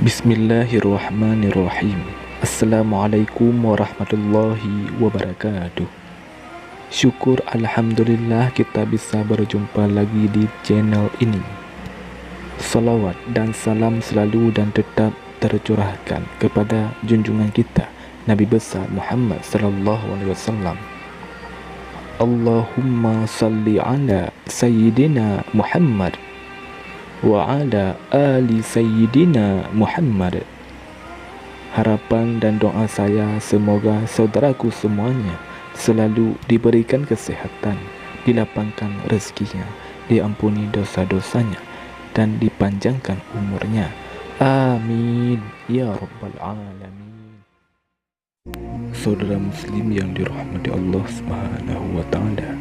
Bismillahirrahmanirrahim. Assalamualaikum warahmatullahi wabarakatuh. Syukur Alhamdulillah kita bisa berjumpa lagi di channel ini. Salawat dan salam selalu dan tetap tercurahkan kepada junjungan kita Nabi besar Muhammad sallallahu alaihi wasallam. Allahumma salli ala Sayyidina Muhammad wa ala ali Sayyidina Muhammad. Harapan dan doa saya semoga saudaraku semuanya selalu diberikan kesehatan, dilapangkan rezekinya, diampuni dosa-dosanya, dan dipanjangkan umurnya. Amin ya rabbal alamin. Saudara muslim yang dirahmati Allah Subhanahu wa taala,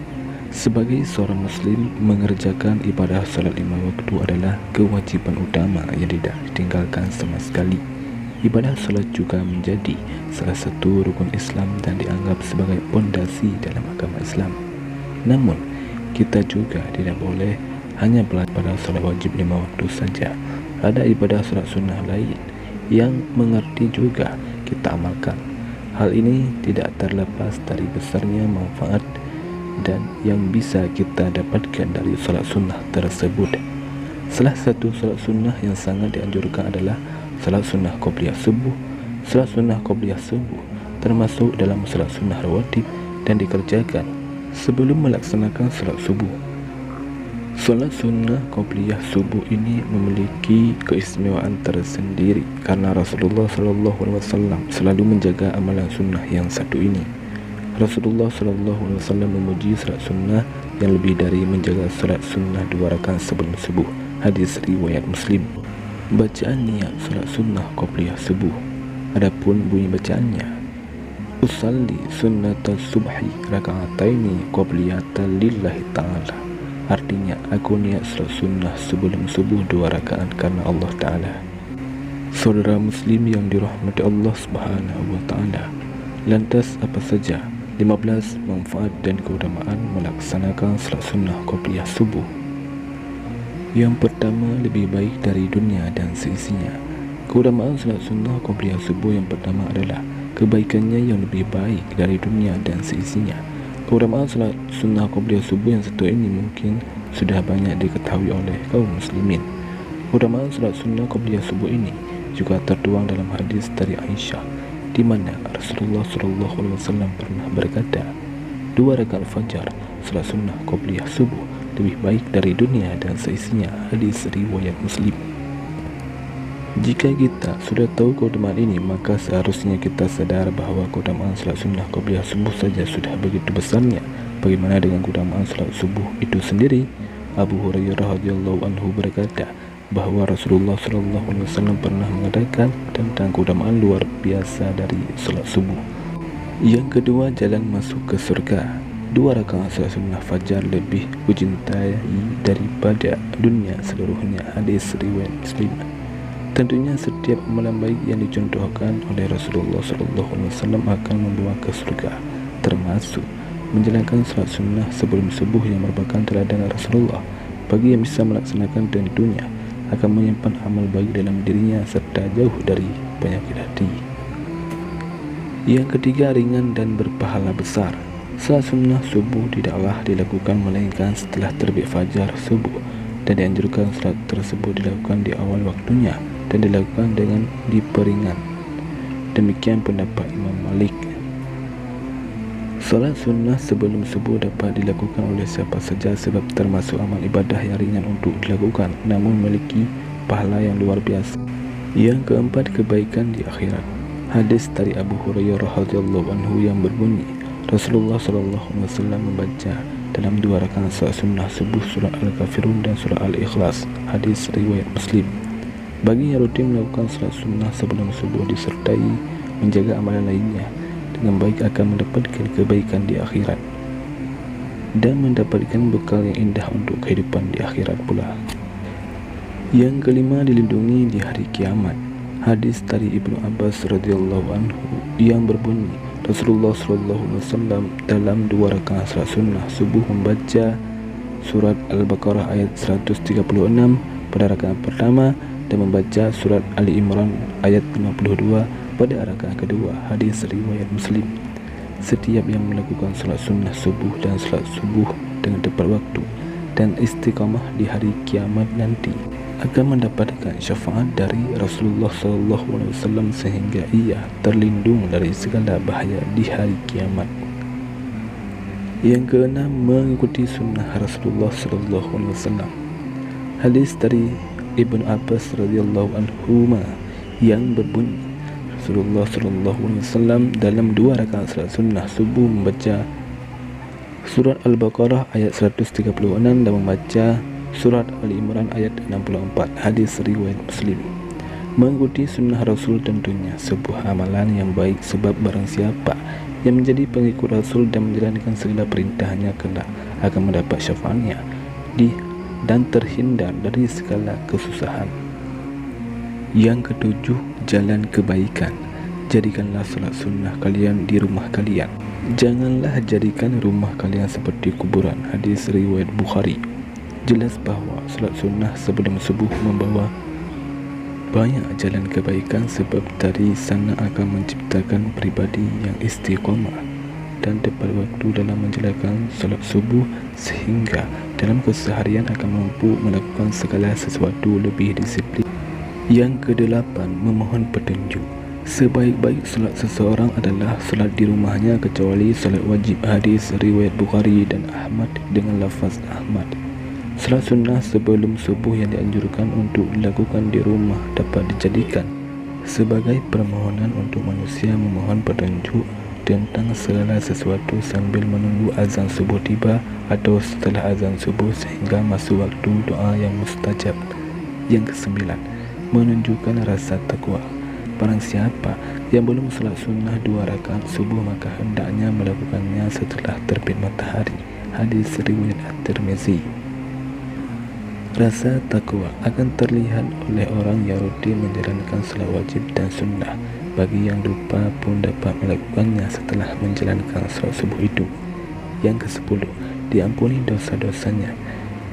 sebagai seorang muslim, mengerjakan ibadah salat 5 waktu adalah kewajiban utama yang tidak ditinggalkan sama sekali. Ibadah salat juga menjadi salah satu rukun Islam dan dianggap sebagai pondasi dalam agama Islam. Namun, kita juga tidak boleh hanya belajar pada salat wajib 5 waktu saja. Ada ibadah salat sunnah lain yang mengerti juga kita amalkan. Hal ini tidak terlepas dari besarnya manfaat dan yang bisa kita dapatkan dari salat sunnah tersebut. Salah satu salat sunnah yang sangat dianjurkan adalah salat sunnah qobliyah subuh. Salat sunnah qobliyah subuh termasuk dalam salat sunnah rawatib dan dikerjakan sebelum melaksanakan salat subuh. Salat sunnah qobliyah subuh ini memiliki keistimewaan tersendiri karena Rasulullah SAW selalu menjaga amalan sunnah yang satu ini. Rasulullah SAW memuji salat sunnah yang lebih dari menjaga salat sunnah 2 rakaat sebelum subuh. Hadis riwayat Muslim. Bacaan niat salat sunnah qobliyah subuh. Adapun bunyi bacaannya: usalli sunnatas subhi raka'ataini qobliyatan lillahi ta'ala. Artinya, aku niat salat sunnah sebelum subuh 2 rakaat karena Allah Ta'ala. Saudara muslim yang dirahmati Allah Subhanahu wa taala, lantas apa saja 15 manfaat dan keutamaan melaksanakan salat sunnah qobliyah subuh? Yang pertama, lebih baik dari dunia dan seisinya. Keutamaan salat sunnah qobliyah subuh yang pertama adalah kebaikannya yang lebih baik dari dunia dan seisinya. Keutamaan salat sunnah qobliyah subuh yang satu ini mungkin sudah banyak diketahui oleh kaum muslimin. Keutamaan salat sunnah qobliyah subuh ini juga tertuang dalam hadis dari Aisyah, di mana Rasulullah SAW pernah berkata, 2 rakaat fajar salat sunnah qobliyah subuh lebih baik dari dunia dan seisinya. Hadis riwayat Muslim. Jika kita sudah tahu keutamaan ini, maka seharusnya kita sadar bahwa keutamaan salat sunnah qobliyah subuh saja sudah begitu besarnya. Bagaimana dengan keutamaan salat subuh itu sendiri? Abu Hurairah radhiyallahu anhu berkata bahwa Rasulullah SAW pernah mengatakan tentang keutamaan luar biasa dari salat subuh. Yang kedua, jalan masuk ke surga. 2 rakaat salat sunnah fajar lebih kucintai daripada dunia seluruhnya. Hadis riwayat Muslim. Tentunya setiap amalan baik yang dicontohkan oleh Rasulullah SAW akan membawa ke surga, termasuk menjalankan salat sunnah sebelum subuh yang merupakan teladan Rasulullah. Bagi yang bisa melaksanakan tentunya akan menyimpan amal baik dalam dirinya serta jauh dari penyakit hati. Yang ketiga, ringan dan berpahala besar. Salat sunnah subuh tidaklah dilakukan melainkan setelah terbit fajar subuh, dan dianjurkan salat tersebut dilakukan di awal waktunya dan dilakukan dengan diperingan. Demikian pendapat Imam Malik. Salat sunnah sebelum subuh dapat dilakukan oleh siapa saja sebab termasuk amal ibadah yang ringan untuk dilakukan namun memiliki pahala yang luar biasa. Yang keempat, kebaikan di akhirat. Hadis dari Abu Hurairah radhiyallahu anhu yang berbunyi, Rasulullah SAW membaca dalam 2 rakaat salat sunnah subuh surah Al-Kafirun dan surah Al-Ikhlas. Hadis riwayat Muslim. Bagi yang rutin melakukan salat sunnah sebelum subuh disertai menjaga amalan lainnya dengan baik akan mendapatkan kebaikan di akhirat dan mendapatkan bekal yang indah untuk kehidupan di akhirat pula. Yang kelima, dilindungi di hari kiamat. Hadis dari Ibnu Abbas radhiyallahu anhu yang berbunyi, Rasulullah SAW dalam 2 rakaat salat sunnah subuh membaca surat Al-Baqarah ayat 136 pada rakaat pertama dan membaca surat Ali Imran ayat 52 pada rakaat kedua. Hadis riwayat Muslim. Setiap yang melakukan solat sunnah subuh dan solat subuh dengan tepat waktu dan istiqamah di hari kiamat nanti akan mendapatkan syafaat dari Rasulullah SAW sehingga ia terlindung dari segala bahaya di hari kiamat. Yang keenam, mengikuti sunnah Rasulullah SAW. Hadis dari Ibnu Abbas radhiyallahu anhu yang berbunyi, Rasulullah SAW dalam 2 rakaat salat sunnah subuh membaca surat Al-Baqarah ayat 136 dan membaca surat Ali Imran ayat 64. Hadis riwayat Muslim. Mengikuti sunnah Rasul tentunya sebuah amalan yang baik, sebab barang siapa yang menjadi pengikut Rasul dan menjalankan segala perintahnya kelak akan mendapat syafaatnya dan terhindar dari segala kesusahan. Yang ketujuh, jalan kebaikan. Jadikanlah solat sunnah kalian di rumah kalian. Janganlah jadikan rumah kalian seperti kuburan. Hadis riwayat Bukhari. Jelas bahawa solat sunnah sebelum subuh membawa banyak jalan kebaikan, sebab dari sana akan menciptakan pribadi yang istiqamah dan tepat waktu dalam menjalankan solat subuh, sehingga dalam keseharian akan mampu melakukan segala sesuatu lebih disiplin. Yang kedelapan, memohon petunjuk. Sebaik-baik solat seseorang adalah solat di rumahnya kecuali solat wajib. Hadis riwayat Bukhari dan Ahmad dengan lafaz Ahmad. Solat sunnah sebelum subuh yang dianjurkan untuk dilakukan di rumah dapat dijadikan sebagai permohonan untuk manusia memohon petunjuk tentang segala sesuatu sambil menunggu azan subuh tiba atau setelah azan subuh sehingga masuk waktu doa yang mustajab. Yang kesembilan, menunjukkan rasa takwa. Barang siapa yang belum salat sunnah 2 rakaat subuh maka hendaknya melakukannya setelah terbit matahari. Hadis riwayat At-Tirmizi. Rasa takwa akan terlihat oleh orang yang rutin menjalankan salat wajib dan sunnah. Bagi yang lupa pun dapat melakukannya setelah menjalankan salat subuh itu. Yang ke-10, diampuni dosa-dosanya.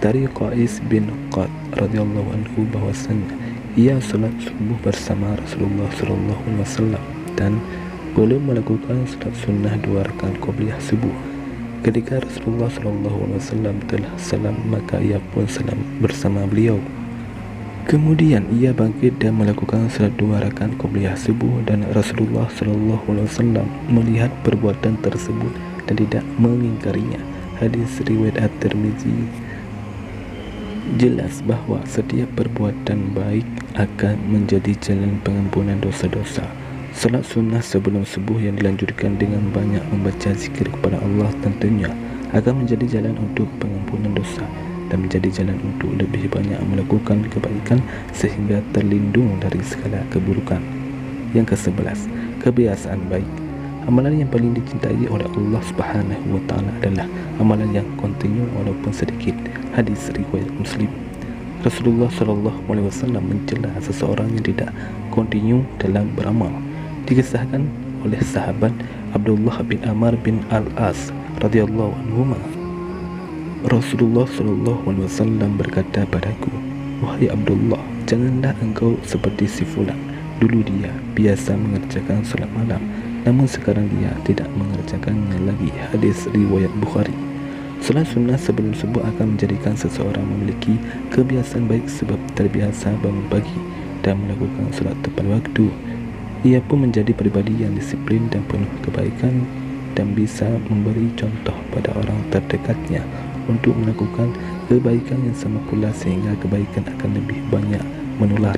Dari Qais bin Qad radhiyallahu anhu bahwasanya ia salat subuh bersama Rasulullah SAW dan belum melakukan salat sunnah 2 rakaat qabliyah subuh. Ketika Rasulullah SAW telah salam, maka ia pun salam bersama beliau. Kemudian ia bangkit dan melakukan salat 2 rakaat qabliyah subuh, dan Rasulullah SAW melihat perbuatan tersebut dan tidak mengingkarinya. Hadis riwayat At-Tirmizi. Jelas bahawa setiap perbuatan baik akan menjadi jalan pengampunan dosa-dosa. Salat sunnah sebelum subuh yang dilanjutkan dengan banyak membaca zikir kepada Allah tentunya akan menjadi jalan untuk pengampunan dosa dan menjadi jalan untuk lebih banyak melakukan kebaikan sehingga terlindung dari segala keburukan. Yang ke-11, kebiasaan baik. Amalan yang paling dicintai oleh Allah Subhanahu wa taala adalah amalan yang kontinu walaupun sedikit. Hadis riwayat Muslim. Rasulullah SAW mencela seseorang yang tidak kontinu dalam beramal. Dikisahkan oleh sahabat Abdullah bin Amr bin Al-As radhiyallahu anhu, Rasulullah SAW berkata padaku, "Wahai Abdullah, janganlah engkau seperti si fulan. Dulu dia biasa mengerjakan solat malam, namun sekarang dia tidak mengerjakannya lagi." Hadis riwayat Bukhari. Solat sunnah sebelum subuh akan menjadikan seseorang memiliki kebiasaan baik, sebab terbiasa bangun pagi dan melakukan solat tepat waktu. Ia pun menjadi pribadi yang disiplin dan penuh kebaikan dan bisa memberi contoh pada orang terdekatnya untuk melakukan kebaikan yang sama pula, sehingga kebaikan akan lebih banyak menular.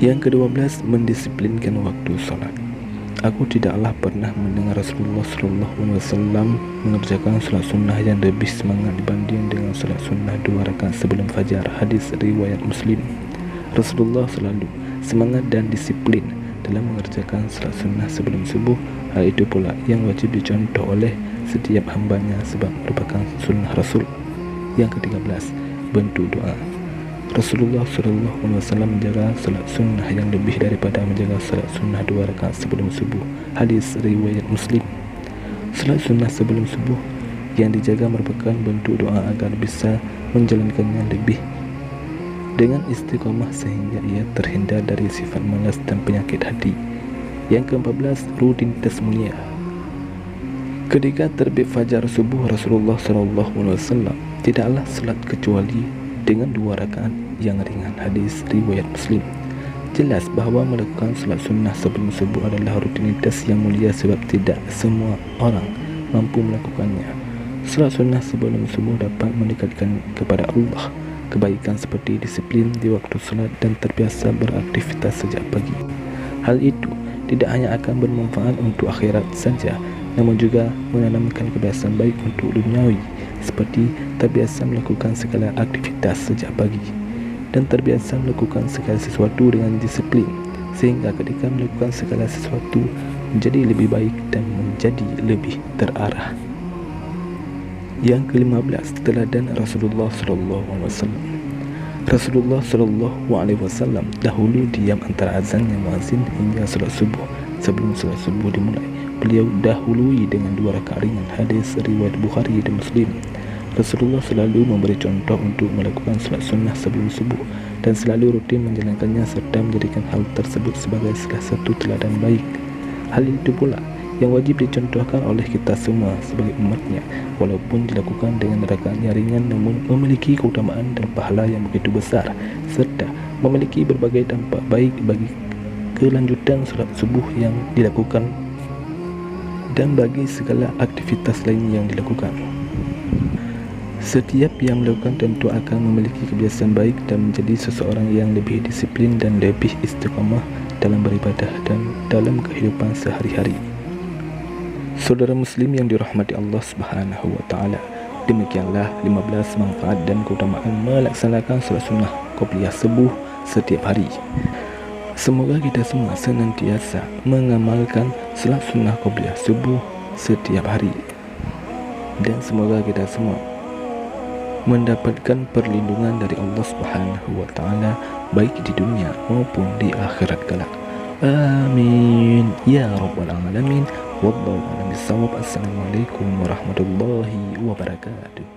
Yang ke-12, mendisiplinkan waktu solat. Aku tidaklah pernah mendengar Rasulullah SAW mengerjakan solat sunnah yang lebih semangat dibanding dengan solat sunnah 2 rakaat sebelum fajar. Hadis riwayat Muslim. Rasulullah selalu semangat dan disiplin dalam mengerjakan salat sunnah sebelum subuh. Hal itu pula yang wajib dicontoh oleh setiap hambanya sebab merupakan sunnah Rasul. Yang ke-13, bentuk doa. Rasulullah SAW menjaga salat sunnah yang lebih daripada menjaga salat sunnah 2 rakaat sebelum subuh. Hadis riwayat Muslim. Salat sunnah sebelum subuh yang dijaga merupakan bentuk doa agar bisa menjalankannya lebih dengan istiqamah sehingga ia terhindar dari sifat malas dan penyakit hati. Yang ke-14, rutinitas mulia. Ketika terbit fajar subuh, Rasulullah SAW tidaklah salat kecuali dengan 2 rakaat yang ringan. Hadis riwayat Muslim. Jelas bahawa melakukan salat sunnah sebelum subuh adalah rutinitas yang mulia sebab tidak semua orang mampu melakukannya. Salat sunnah sebelum subuh dapat mendekatkan kepada Allah kebaikan seperti disiplin di waktu salat dan terbiasa beraktivitas sejak pagi. Hal itu tidak hanya akan bermanfaat untuk akhirat saja, namun juga menanamkan kebiasaan baik untuk duniawi seperti terbiasa melakukan segala aktivitas sejak pagi dan terbiasa melakukan segala sesuatu dengan disiplin, sehingga ketika melakukan segala sesuatu menjadi lebih baik dan menjadi lebih terarah. Yang ke-15, teladan Rasulullah SAW. Rasulullah SAW dahulu diam antara azannya muazzin hingga salat subuh. Sebelum salat subuh dimulai, beliau dahului dengan 2 rakaat ringan. Hadis riwayat Bukhari dan Muslim. Rasulullah selalu memberi contoh untuk melakukan salat sunnah sebelum subuh dan selalu rutin menjalankannya serta menjadikan hal tersebut sebagai salah satu teladan baik. Hal itu pula yang wajib dicontohkan oleh kita semua sebagai umatnya, walaupun dilakukan dengan rakaat yang ringan namun memiliki keutamaan dan pahala yang begitu besar serta memiliki berbagai dampak baik bagi kelanjutan salat subuh yang dilakukan dan bagi segala aktivitas lain yang dilakukan. Setiap yang melakukan tentu akan memiliki kebiasaan baik dan menjadi seseorang yang lebih disiplin dan lebih istiqamah dalam beribadah dan dalam kehidupan sehari-hari. Saudara muslim yang dirahmati Allah Subhanahu wa taala, demikianlah 15 manfaat dan keutamaan melaksanakan salat sunnah qobliyah subuh setiap hari. Semoga kita semua senantiasa mengamalkan salat sunnah qobliyah subuh setiap hari, dan semoga kita semua mendapatkan perlindungan dari Allah Subhanahu wa taala baik di dunia maupun di akhirat kelak. Amin ya rabbal alamin. Wallahu a'lam bissawab. Assalamualaikum warahmatullahi wabarakatuh.